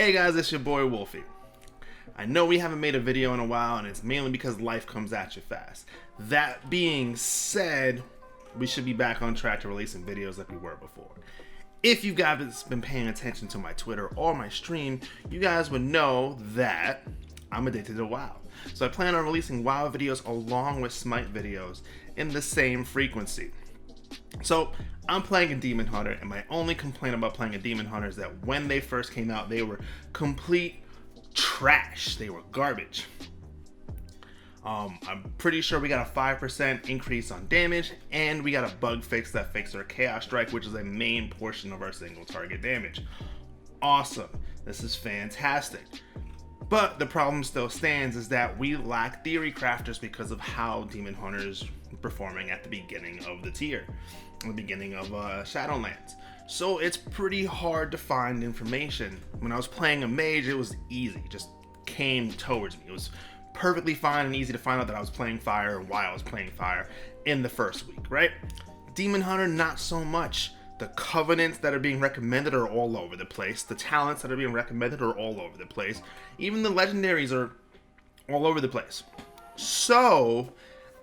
Hey guys, it's your boy Wolfie. I know we haven't made a video in a while, and it's mainly because life comes at you fast. That being said, we should be back on track to releasing videos like we were before. If you guys been paying attention to my Twitter or my stream, you guys would know that I'm addicted to WoW. So I plan on releasing WoW videos along with Smite videos in the same frequency. So I'm playing a Demon Hunter, and my only complaint about playing a Demon Hunter is that when they first came out, they were complete trash. They were garbage. I'm pretty sure we got a 5% increase on damage, and we got a bug fix that fixed our Chaos Strike, which is a main portion of our single target damage. Awesome. This is fantastic. But the problem still stands is that we lack theory crafters because of how Demon Hunter's performing at the beginning of the tier, the beginning of Shadowlands. So it's pretty hard to find information. When I was playing a mage, it was easy, just came towards me. It was perfectly fine and easy to find out that I was playing fire and why I was playing fire in the first week, right? Demon Hunter, not so much. The covenants that are being recommended are all over the place. The talents that are being recommended are all over the place. Even the legendaries are all over the place. So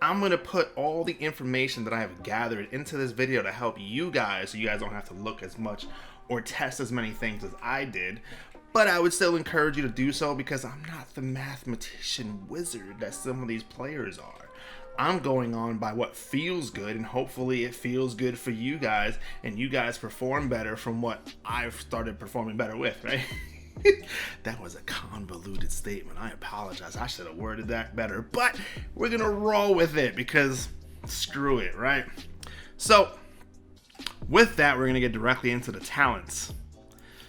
I'm going to put all the information that I have gathered into this video to help you guys, so you guys don't have to look as much or test as many things as I did. But I would still encourage you to do so because I'm not the mathematician wizard that some of these players are. I'm going on by what feels good, and hopefully it feels good for you guys, and you guys perform better from what I've started performing better with, right? That was a convoluted statement. I apologize. I should have worded that better, but we're gonna roll with it because screw it, right? So with that, we're gonna get directly into the talents.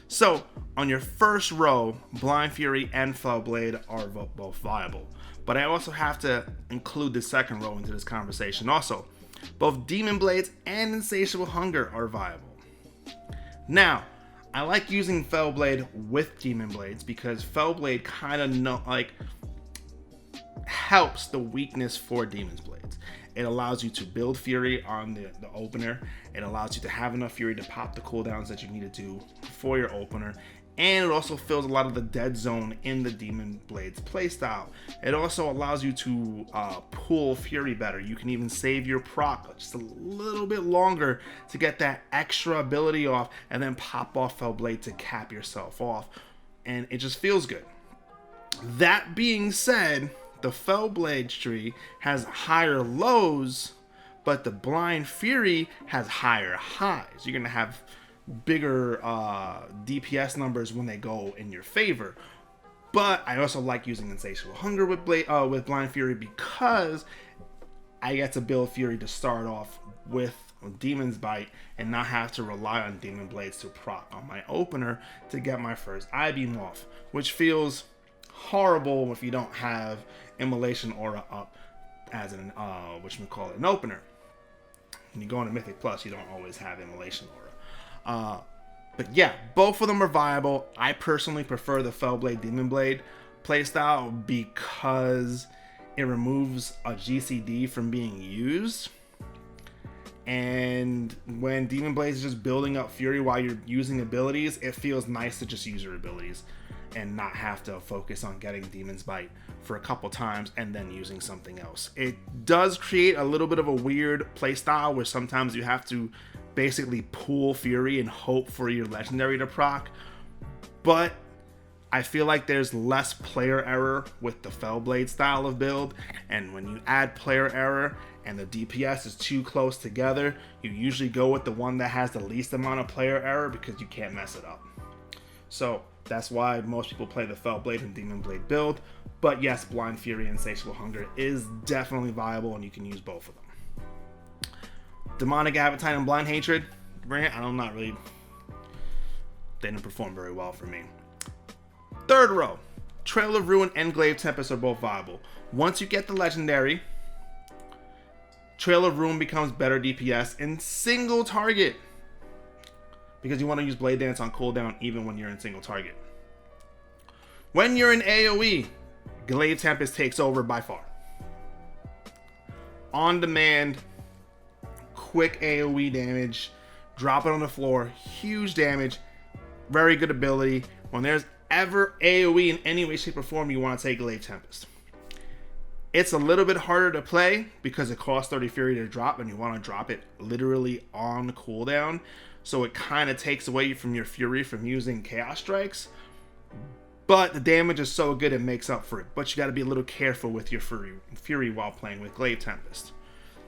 So on your first row, Blind Fury and Fellblade are both viable. But I also have to include the second row into this conversation also. Both Demon Blades and Insatiable Hunger are viable. Now, I like using Fellblade with Demon Blades because Fellblade kind of helps the weakness for Demon's Blades. It allows you to build Fury on the opener. It allows you to have enough Fury to pop the cooldowns that you need to do for your opener. And it also fills a lot of the dead zone in the Demon Blades playstyle. It also allows you to pull Fury better. You can even save your proc just a little bit longer to get that extra ability off and then pop off Fellblade to cap yourself off. And it just feels good. That being said, the Fellblade tree has higher lows, but the Blind Fury has higher highs. You're going to have bigger DPS numbers when they go in your favor. But I also like using Insatiable Hunger with Blind Fury because I get to build Fury to start off with Demon's Bite and not have to rely on Demon Blades to proc on my opener to get my first I-Beam off, which feels horrible if you don't have Immolation Aura up as an an opener. When you go into Mythic Plus, you don't always have Immolation Aura. But yeah, both of them are viable. I personally prefer the Fellblade Demon Blade playstyle because it removes a GCD from being used. And when Demon Blades is just building up Fury while you're using abilities, it feels nice to just use your abilities and not have to focus on getting Demon's Bite for a couple times and then using something else. It does create a little bit of a weird playstyle where sometimes you have to basically pool Fury and hope for your legendary to proc, but I feel like there's less player error with the Fellblade style of build, and when you add player error and the DPS is too close together, you usually go with the one that has the least amount of player error because you can't mess it up. So that's why most people play the Fellblade and Demon Blade build. But yes, Blind Fury and Insatiable Hunger is definitely viable, and you can use both of them. Demonic Appetite and Blind Hatred, they didn't perform very well for me. Third row, Trail of Ruin and Glaive Tempest are both viable. Once you get the legendary, Trail of Ruin becomes better DPS in single target because you want to use Blade Dance on cooldown even when you're in single target. When you're in AoE, Glaive Tempest takes over by far. On demand, quick AoE damage, drop it on the floor, huge damage, very good ability. When there's ever AoE in any way, shape, or form, you want to take Glaive Tempest. It's a little bit harder to play because it costs 30 Fury to drop, and you want to drop it literally on cooldown. So it kind of takes away from your Fury from using Chaos Strikes. But the damage is so good it makes up for it. But you got to be a little careful with your Fury while playing with Glaive Tempest.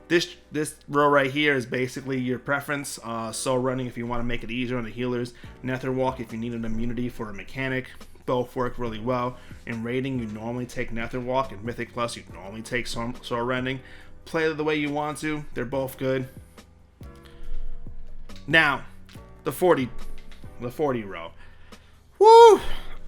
This row right here is basically your preference. Soul Running if you want to make it easier on the healers. Nether Walk if you need an immunity for a mechanic. Both work really well. In raiding, you normally take Nether Walk. In Mythic Plus, you normally take Soul Rending. Play it the way you want to. They're both good. Now, the 40 row. Woo!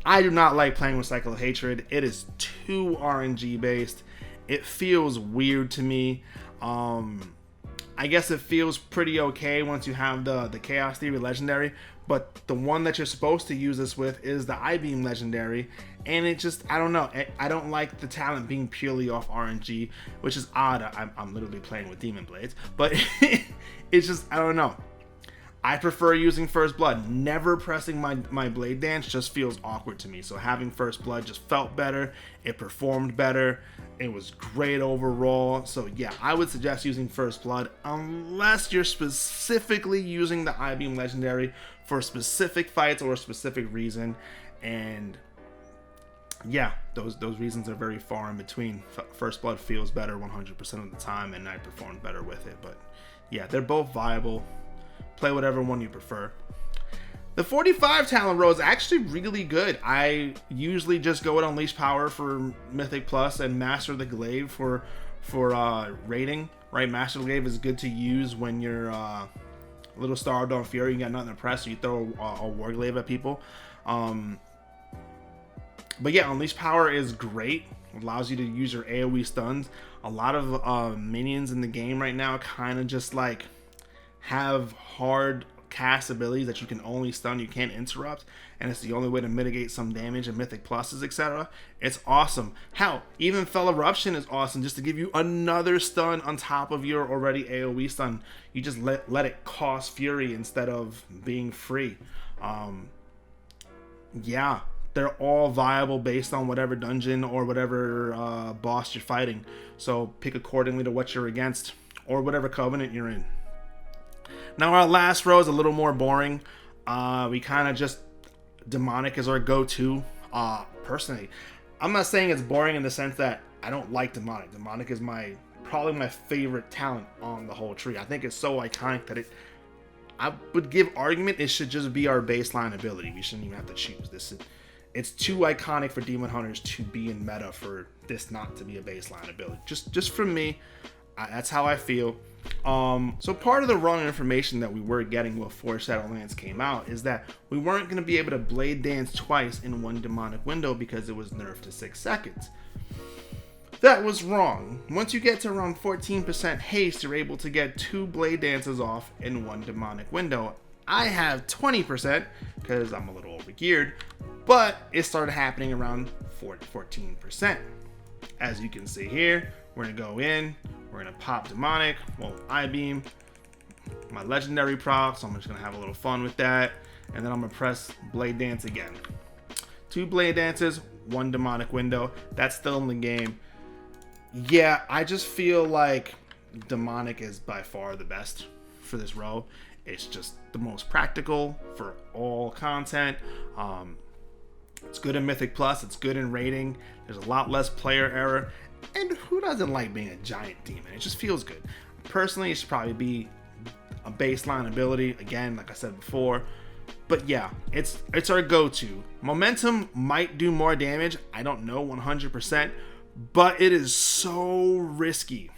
I do not like playing with Cycle of Hatred. It is too RNG based. It feels weird to me. I guess it feels pretty okay once you have the Chaos Theory Legendary, but the one that you're supposed to use this with is the I-Beam Legendary, and it just, I don't know, I don't like the talent being purely off RNG, which is odd. I'm literally playing with Demon Blades, but it's just, I don't know. I prefer using First Blood. Never pressing my Blade Dance just feels awkward to me. So having First Blood just felt better. It performed better. It was great overall. So yeah, I would suggest using First Blood unless you're specifically using the I-Beam Legendary for specific fights or a specific reason. And yeah, those reasons are very far in between. First Blood feels better 100% of the time, and I performed better with it. But yeah, they're both viable. Play whatever one you prefer. The 45 talent row is actually really good. I usually just go with Unleash Power for Mythic Plus and Master the Glaive for raiding. Right, Master the Glaive is good to use when you're a little starved on Fury. You got nothing to press, so you throw a War Glaive at people. But yeah, Unleash Power is great. Allows you to use your AoE stuns. A lot of minions in the game right now kind of just like have hard cast abilities that you can only stun, you can't interrupt, and it's the only way to mitigate some damage in Mythic Pluses, etc. It's awesome. Hell, even Fell Eruption is awesome just to give you another stun on top of your already AoE stun. You just let it cost Fury instead of being free. Yeah, they're all viable based on whatever dungeon or whatever boss you're fighting. So pick accordingly to what you're against or whatever covenant you're in. Now our last row is a little more boring. We kind of just, Demonic is our go-to. Personally, I'm not saying it's boring in the sense that I don't like Demonic. Demonic is probably my favorite talent on the whole tree. I think it's so iconic that I would give argument it should just be our baseline ability. We shouldn't even have to choose this. It's too iconic for Demon Hunters to be in meta for this not to be a baseline ability. Just for me, that's how I feel. So part of the wrong information that we were getting before Shadowlands came out is that we weren't going to be able to Blade Dance twice in one demonic window because it was nerfed to 6 seconds. That was wrong. Once you get to around 14% haste, you're able to get 2 Blade Dances off in one demonic window. I have 20% because I'm a little overgeared, but it started happening around 14%. As you can see here, we're going to go in. We're going to pop Demonic, well, I-Beam, my Legendary proc, so I'm just going to have a little fun with that. And then I'm going to press Blade Dance again. 2 Blade Dances, 1 Demonic window. That's still in the game. Yeah, I just feel like Demonic is by far the best for this row. It's just the most practical for all content. It's good in Mythic Plus. It's good in raiding. There's a lot less player error. And who doesn't like being a giant demon? It just feels good. Personally, it should probably be a baseline ability. Again, like I said before. But yeah, it's our go-to. Momentum might do more damage. I don't know 100%. But it is so risky.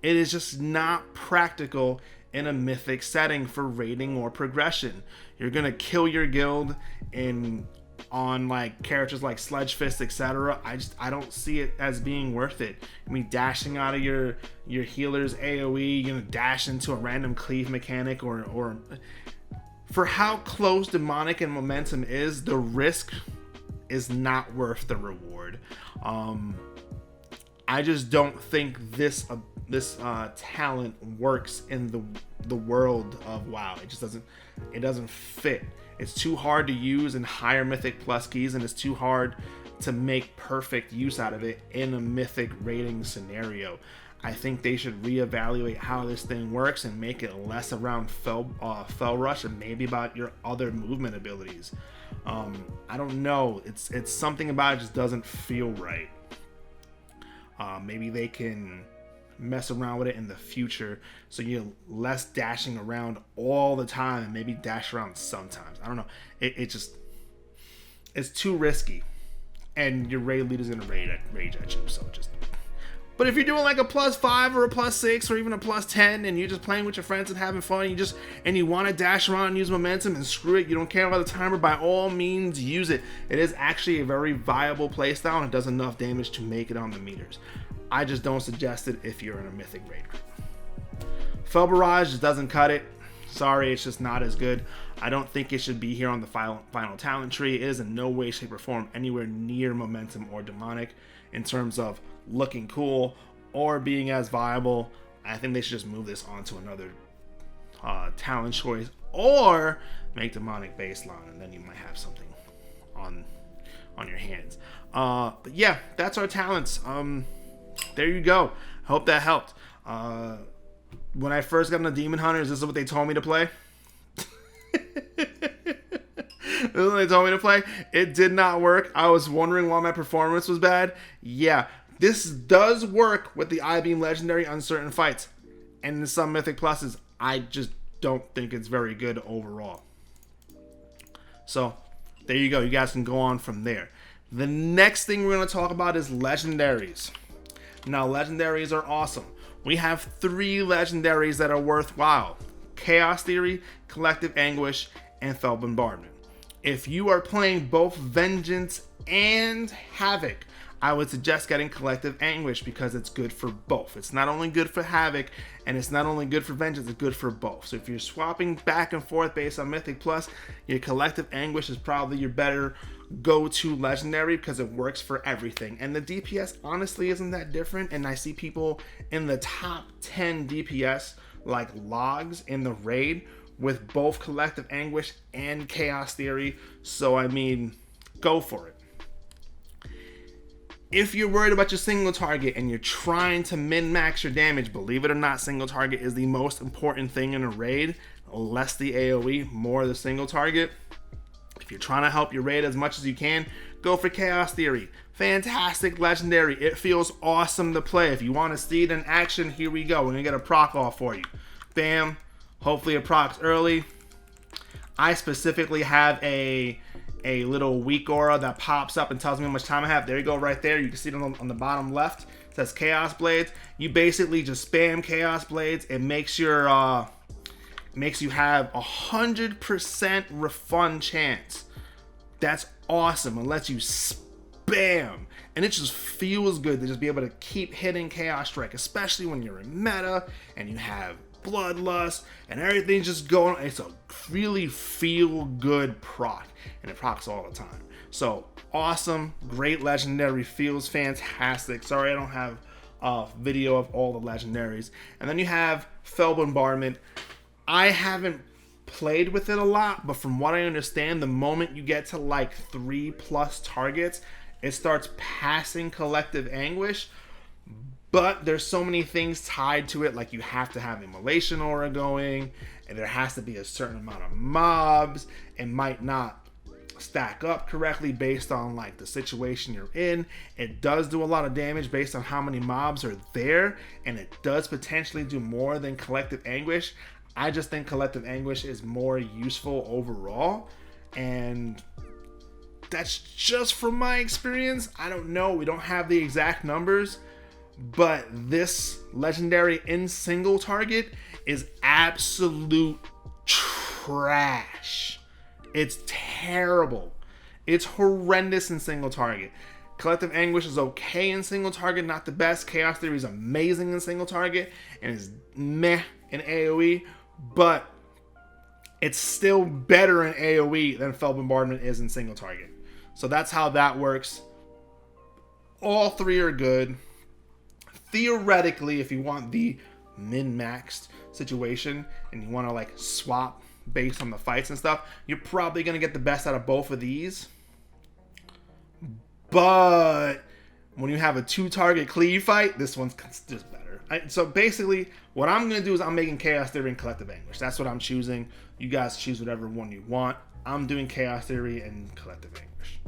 It is just not practical in a mythic setting for raiding or progression. You're going to kill your guild on like characters like Sledge Fist, etc. I don't see it as being worth it. I mean, dashing out of your healer's AoE, you know, dash into a random cleave mechanic, or for how close Demonic and Momentum is, the risk is not worth the reward. I just don't think this talent works in the world of WoW. It just doesn't fit. It's too hard to use in higher Mythic Plus keys, and it's too hard to make perfect use out of it in a Mythic rating scenario. I think they should reevaluate how this thing works and make it less around Fel Rush and maybe about your other movement abilities. I don't know. It's something about it just doesn't feel right. Maybe they can mess around with it in the future so you're less dashing around all the time and maybe dash around sometimes. I don't know. It's too risky, and your raid leader's gonna rage at you. So just. But if you're doing like a +5 or a +6 or even a +10 and you're just playing with your friends and having fun, and you want to dash around and use momentum and screw it, you don't care about the timer, by all means use it. It is actually a very viable playstyle and it does enough damage to make it on the meters. I just don't suggest it if you're in a Mythic raid group. Fel Barrage just doesn't cut it. Sorry, it's just not as good. I don't think it should be here on the final talent tree. It is in no way, shape, or form anywhere near Momentum or Demonic in terms of looking cool or being as viable. I think they should just move this on to another talent choice or make Demonic baseline, and then you might have something on your hands. But yeah, that's our talents. There you go. I hope that helped. When I first got into Demon Hunters, this is what they told me to play. This is what they told me to play. It did not work. I was wondering why my performance was bad. Yeah, this does work with the I-Beam Legendary on certain fights. And in some Mythic Pluses, I just don't think it's very good overall. So, there you go. You guys can go on from there. The next thing we're going to talk about is Legendaries. Now, Legendaries are awesome. We have 3 Legendaries that are worthwhile. Chaos Theory, Collective Anguish, and Fel Bombardment. If you are playing both Vengeance and Havoc, I would suggest getting Collective Anguish because it's good for both. It's not only good for Havoc, and it's not only good for Vengeance, it's good for both. So if you're swapping back and forth based on Mythic Plus, your Collective Anguish is probably your better go-to Legendary because it works for everything. And the DPS honestly isn't that different, and I see people in the top 10 DPS like logs in the raid with both Collective Anguish and Chaos Theory. So I mean, go for it. If you're worried about your single target and you're trying to min-max your damage, believe it or not, single target is the most important thing in a raid. Less the AoE, more the single target. If you're trying to help your raid as much as you can, go for Chaos Theory. Fantastic Legendary. It feels awesome to play. If you want to see it in action, here we go. We're going to get a proc off for you. Bam. Hopefully it procs early. I specifically have a little weak aura that pops up and tells me how much time I have. There you go, right there. You can see it on the bottom left. It says Chaos Blades. You basically just spam Chaos Blades. It makes your makes you have 100% refund chance. That's awesome. It lets you spam, and it just feels good to just be able to keep hitting Chaos Strike, especially when you're in meta and you have Bloodlust and everything's just going. It's a really feel good proc, and it procs all the time. So awesome, great Legendary, feels fantastic. Sorry I don't have a video of all the Legendaries. And then you have Fel Bombardment. I haven't played with it a lot, but from what I understand, the moment you get to like 3+ targets, it starts passing Collective Anguish. But there's so many things tied to it, like you have to have Immolation Aura going, and there has to be a certain amount of mobs. It might not stack up correctly based on like the situation you're in. It does do a lot of damage based on how many mobs are there, and it does potentially do more than Collective Anguish. I just think Collective Anguish is more useful overall, and that's just from my experience. I don't know. We don't have the exact numbers. But this Legendary in single target is absolute trash. It's terrible. It's horrendous in single target. Collective Anguish is okay in single target, not the best. Chaos Theory is amazing in single target and is meh in AoE, but it's still better in AoE than Fel Bombardment is in single target. So that's how that works. All 3 are good. Theoretically, if you want the min-maxed situation and you want to like swap based on the fights and stuff. You're probably going to get the best out of both of these. But when you have a 2-target cleave fight, this one's just better. So basically, what I'm going to do is I'm making Chaos Theory and Collective Anguish. That's what I'm choosing. You guys choose whatever one you want. I'm doing Chaos Theory and Collective Anguish.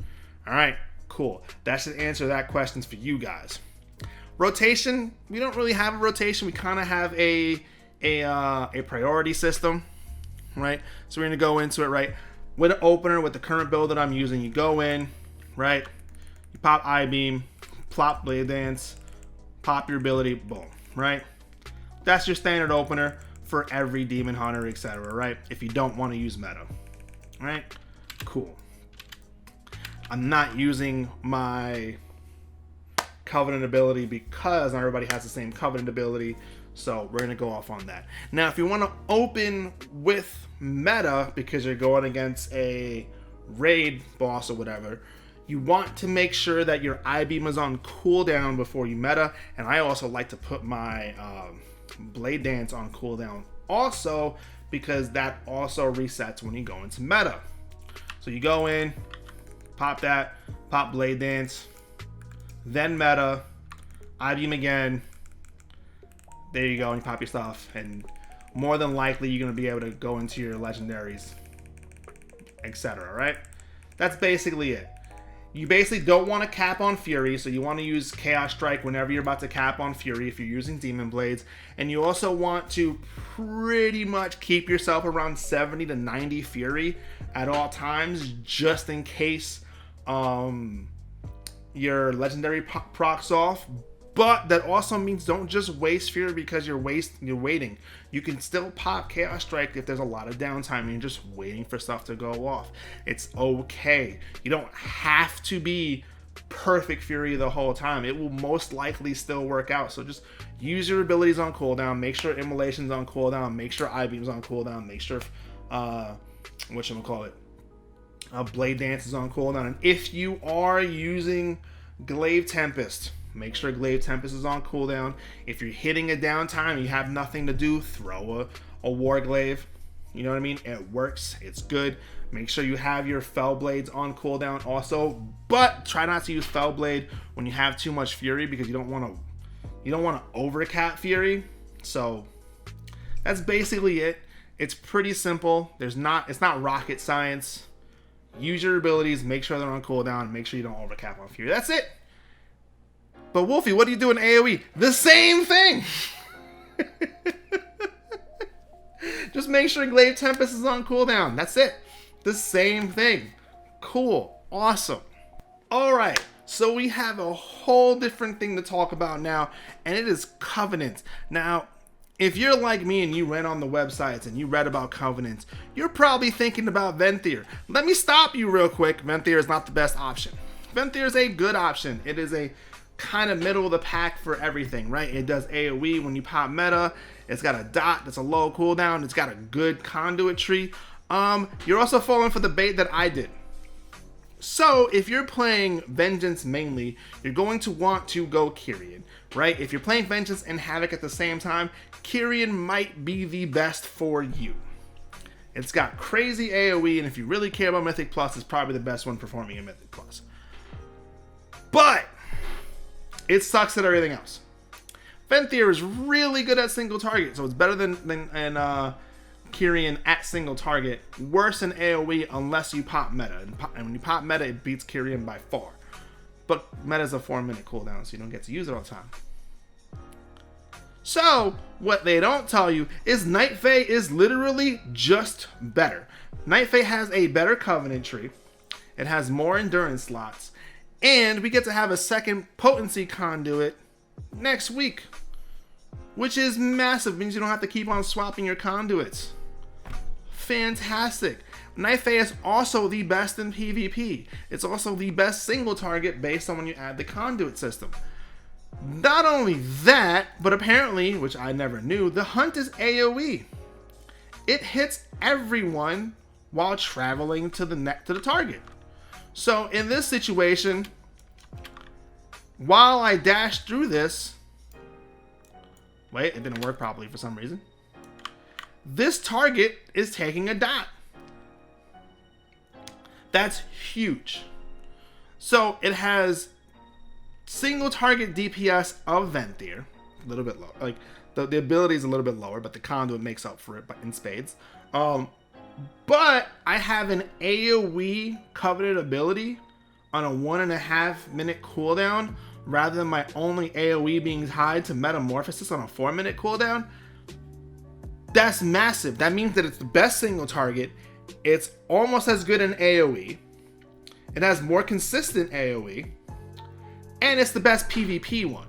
All right, cool. That should answer that question for you guys. Rotation, we don't really have a rotation. We kind of have a priority system, right? So we're going to go into it, right? With an opener, with the current build that I'm using, you go in, right? You pop I-Beam, plop Blade Dance, pop your ability, boom, right? That's your standard opener for every Demon Hunter, etc., right? If you don't want to use meta, right? Cool. I'm not using my Covenant ability because not everybody has the same Covenant ability, so we're going to go off on that. Now, if you want to open with meta because you're going against a raid boss or whatever, you want to make sure that your I-Beam is on cooldown before you meta, and I also like to put my Blade Dance on cooldown also because that also resets when you go into meta. So you go in, pop that, pop Blade Dance, then meta, I-Beam again, there you go, and you pop your stuff, and more than likely you're going to be able to go into your legendaries, etc., right? That's basically it. You basically don't want to cap on Fury, so you want to use Chaos Strike whenever you're about to cap on Fury if you're using Demon Blades. And you also want to pretty much keep yourself around 70 to 90 Fury at all times, just in case your legendary procs off. But that also means don't just waste Fury because you're waiting. You can still pop Chaos Strike if there's a lot of downtime and you're just waiting for stuff to go off. It's okay. You don't have to be perfect Fury the whole time. It will most likely still work out. So just use your abilities on cooldown. Make sure Immolation's on cooldown. Make sure I-Beam's on cooldown. Make sure Blade Dance is on cooldown. And if you are using Glaive Tempest, make sure Glaive Tempest is on cooldown. If you're hitting a downtime and you have nothing to do, throw a War Glaive. You know what I mean? It works. It's good. Make sure you have your Fell Blades on cooldown also. But try not to use Fell Blade when you have too much Fury because you don't want to overcap Fury. So that's basically it. It's pretty simple. It's not rocket science. Use your abilities. Make sure they're on cooldown. Make sure you don't overcap on Fury. That's it. But Wolfie, what do you do in AoE? The same thing! Just make sure Glaive Tempest is on cooldown. That's it. The same thing. Cool. Awesome. Alright, so we have a whole different thing to talk about now, and it is Covenants. Now, if you're like me and you went on the websites and you read about Covenants, you're probably thinking about Venthyr. Let me stop you real quick. Venthyr is not the best option. Venthyr is a good option. It is a kind of middle of the pack for everything, right? It does AoE when you pop meta. It's got a dot that's a low cooldown. It's got a good conduit tree. You're also falling for the bait that I did. So if you're playing Vengeance mainly, you're going to want to go Kyrian, right? If you're playing Vengeance and Havoc at the same time, Kyrian might be the best for you. It's got crazy AoE, and if you really care about Mythic Plus, it's probably the best one performing in Mythic Plus. But it sucks at everything else. Venthyr is really good at single target, so it's better than Kyrian at single target. Worse in AoE unless you pop meta. And when you pop meta, it beats Kyrian by far. But meta's a 4-minute cooldown, so you don't get to use it all the time. So, what they don't tell you is Night Fae is literally just better. Night Fae has a better Covenant tree. It has more endurance slots. And we get to have a second potency conduit next week, which is massive. It means you don't have to keep on swapping your conduits. Fantastic. Night Fae is also the best in PvP. It's also the best single target based on when you add the conduit system. Not only that, but apparently, which I never knew, the hunt is AoE. It hits everyone while traveling to the target. So in this situation, while I dashed through this, wait, it didn't work properly for some reason. this target is taking a dot. That's huge. So it has single target DPS of Venthyr, a little bit low. Like the ability is a little bit lower, but the Conduit makes up for it in spades. But I have an AoE coveted ability on a 1.5 minute cooldown rather than my only AoE being tied to Metamorphosis on a 4-minute cooldown. That's massive. That means that it's the best single target. It's almost as good in AoE. It has more consistent AoE. And it's the best PvP one.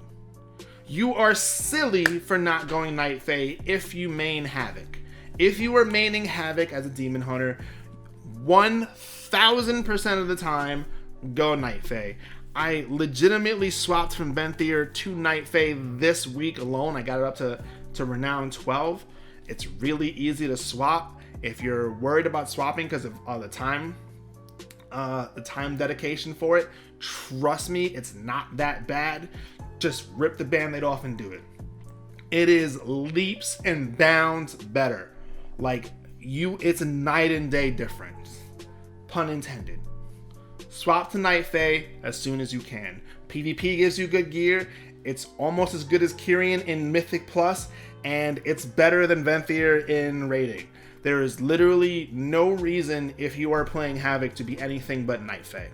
You are silly for not going Night Fae if you main Havoc. If you are maining Havoc as a Demon Hunter, 1000% of the time, go Night Fae. I legitimately swapped from Venthyr to Night Fae this week alone. I got it up to Renown 12. It's really easy to swap. If you're worried about swapping because of the time dedication for it, trust me, it's not that bad. Just rip the band-aid off and do it. It is leaps and bounds better. Like, it's a night and day difference. Pun intended. Swap to Night Fae as soon as you can. PvP gives you good gear. It's almost as good as Kyrian in Mythic Plus, and it's better than Venthyr in rating. There is literally no reason, if you are playing Havoc, to be anything but Night Fae.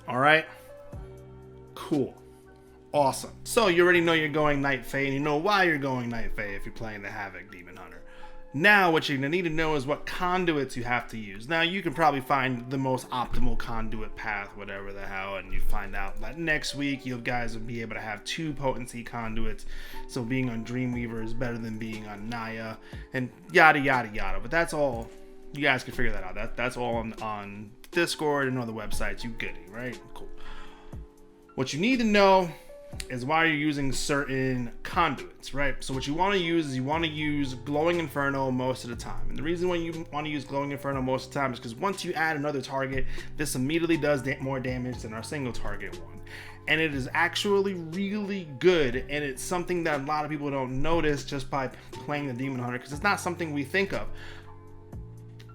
Alright? Cool. Awesome. So you already know you're going Night Fae, and you know why you're going Night Fae if you're playing the Havoc Demon Hunter. Now what you're going to need to know is what conduits you have to use. Now you can probably find the most optimal conduit path, whatever the hell, and you find out that next week you guys will be able to have 2 potency conduits. So being on Dreamweaver is better than being on Naya, and yada yada yada. But that's all. You guys can figure that out. That's all on Discord and other websites. You get it, right? Cool. What you need to know is why you're using certain conduits, right? So what you want to use is you want to use Glowing Inferno most of the time. And the reason why you want to use Glowing Inferno most of the time is because once you add another target, this immediately does more damage than our single target one. And it is actually really good, and it's something that a lot of people don't notice just by playing the Demon Hunter, because it's not something we think of.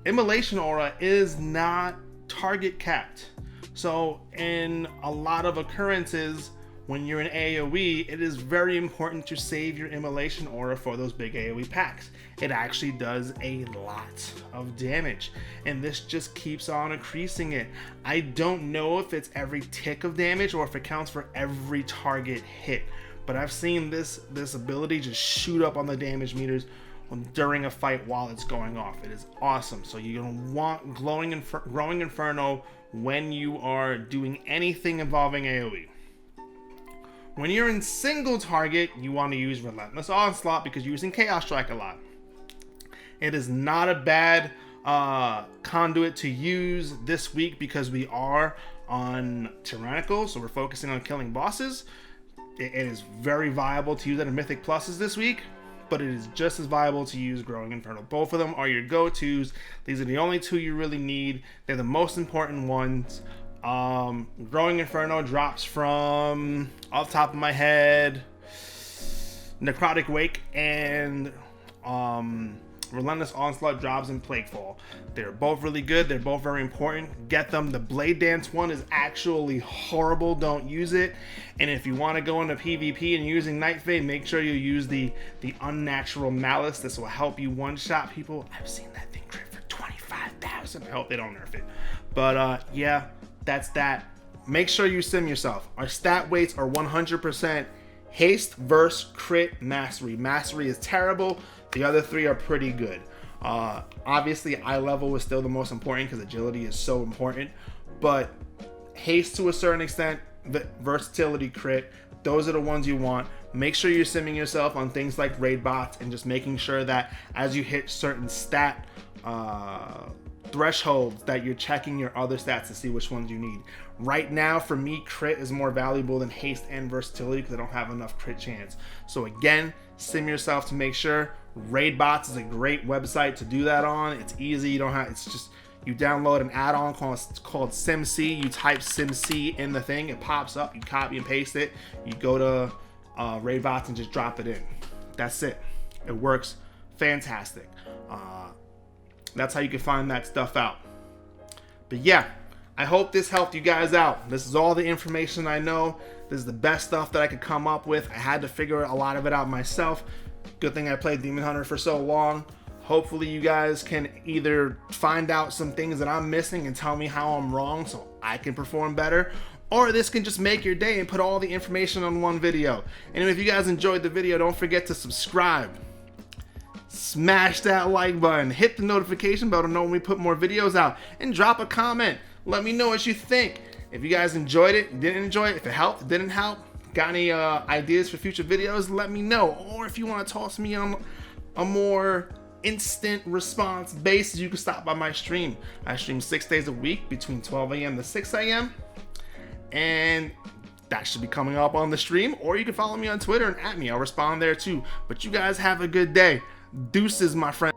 Immolation Aura is not target capped. So in a lot of occurrences, when you're in AoE, it is very important to save your Immolation Aura for those big AoE packs. It actually does a lot of damage, and this just keeps on increasing it. I don't know if it's every tick of damage or if it counts for every target hit, but I've seen this ability just shoot up on the damage meters during a fight while it's going off. It is awesome. So you're gonna want Glowing Inferno when you are doing anything involving AoE. When you're in single target, you want to use Relentless Onslaught because you're using Chaos Strike a lot. It is not a bad conduit to use this week because we are on Tyrannical, so we're focusing on killing bosses. It is very viable to use that in Mythic Pluses this week, but it is just as viable to use Glowing Inferno. Both of them are your go-tos. These are the only 2 you really need. They're the most important ones. Glowing Inferno drops from, off the top of my head, Necrotic Wake, and Relentless Onslaught drops in Plaguefall. They're both really good. They're both very important. Get them. The Blade Dance one is actually horrible. Don't use it. And if you want to go into PvP and using Night Fae, make sure you use the Unnatural Malice. This will help you one-shot people. I've seen that thing crit for 25,000. I hope they don't nerf it. But yeah. That's that. Make sure you sim yourself. Our stat weights are 100% haste, verse, crit, mastery. Mastery is terrible. The other 3 are pretty good. Obviously, eye level is still the most important because agility is so important. But haste to a certain extent, versatility, crit, those are the ones you want. Make sure you're simming yourself on things like raid bots and just making sure that as you hit certain stat thresholds that you're checking your other stats to see which ones you need. Right now, for me, crit is more valuable than haste and versatility because I don't have enough crit chance. So again, sim yourself to make sure. Raid bots is a great website to do that on. It's easy. You don't have. It's just you download an add-on called SimC. You type SimC in the thing, it pops up. You copy and paste it. You go to raid bots and just drop it in. That's it. It works fantastic. That's how you can find that stuff out. But yeah, I hope this helped you guys out. This is all the information I know. This is the best stuff that I could come up with. I had to figure a lot of it out myself. Good thing I played Demon Hunter for so long. Hopefully you guys can either find out some things that I'm missing and tell me how I'm wrong so I can perform better, or this can just make your day and put all the information on one video. And if you guys enjoyed the video, don't forget to subscribe. Smash that like button, hit the notification bell to know when we put more videos out, and drop a comment. Let me know what you think. If you guys enjoyed it, didn't enjoy it, if it helped, didn't help, got any ideas for future videos, let me know. Or if you want to toss me on a more instant response basis, you can stop by my stream. I stream 6 days a week between 12 a.m. to 6 a.m. and that should be coming up on the stream, or you can follow me on Twitter and @ me. I'll respond there too. But you guys have a good day. Deuces, my friend.